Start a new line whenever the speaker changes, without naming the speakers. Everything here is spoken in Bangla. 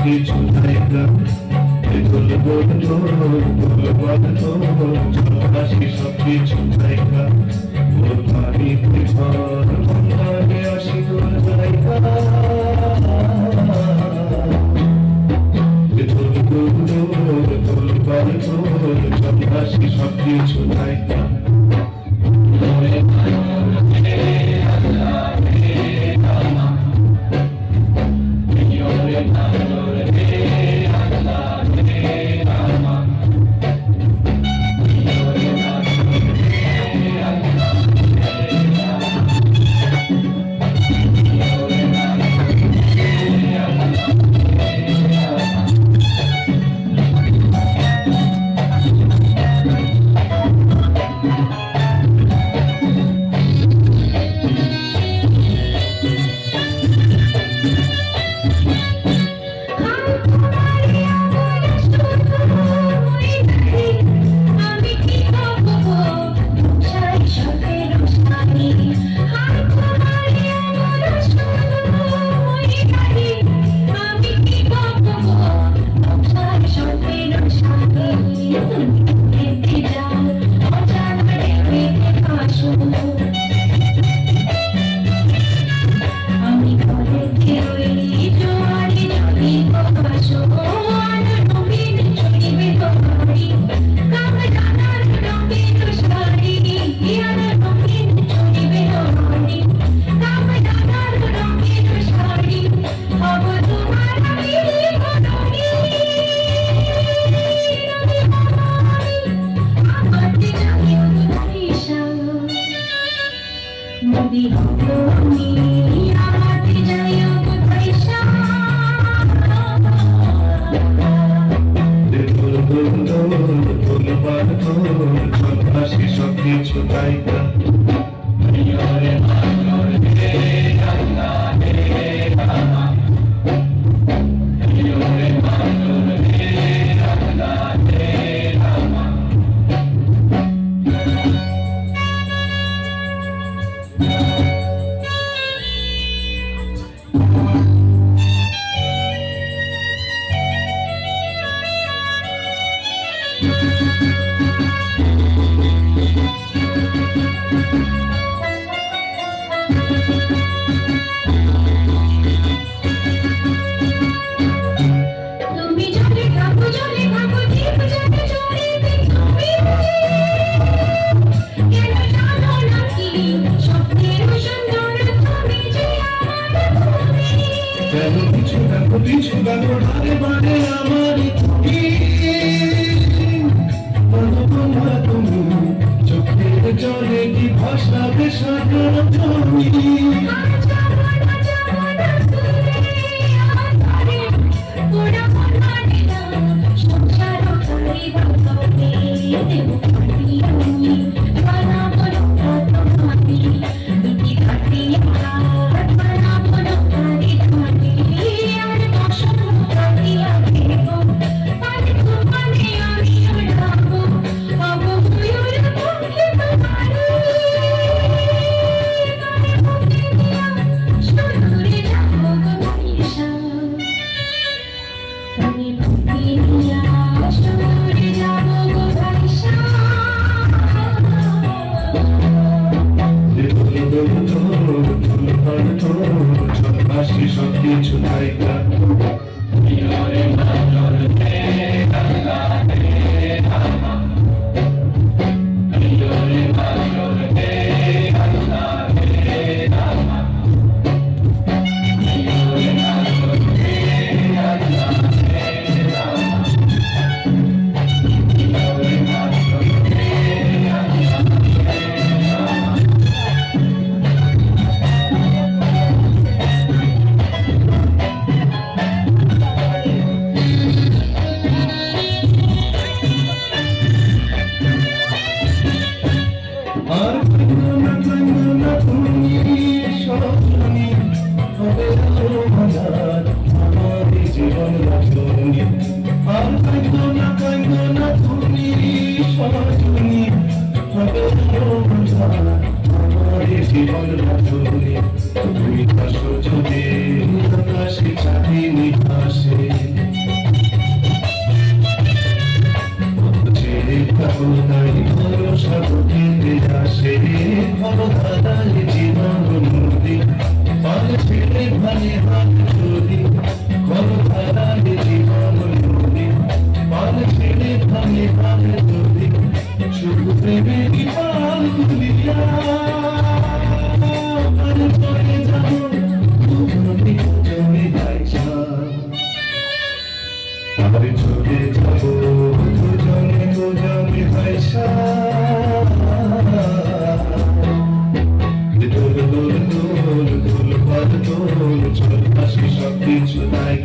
কিছু জায়গা সব কিছু জায়গা ওর বাড়িতে ঘর বন্ধে আসি তোর জায়গা সব কিছু জায়গা সব কিছু জায়গা কিছু গানো বারে বারে আমার তুমি চোখের জলে কি ভাসাবে সাগর তুমি
Yeah.
জলে তুমি ভাসো যদি আকাশে চাঁদিনী ভাসে ছেড়ে থাকো নাই ভরসা কেঁদে আসে ঘর ধাঁধায় জীবন নদী পাল ছেড়ে ভালে হাত যদি ঘর ধাঁধায় জীবন নদী পাল ছেড়ে ভালে হাত যদি শুধু প্রেমের পাল তুলিয়া আর চলে যাবো দুজনে চলে যাইছা আর চলে যাবো দুজনে ভাইসা দোল দোল দোল দোল পাল দোল চল হাসি সব কিছু নাই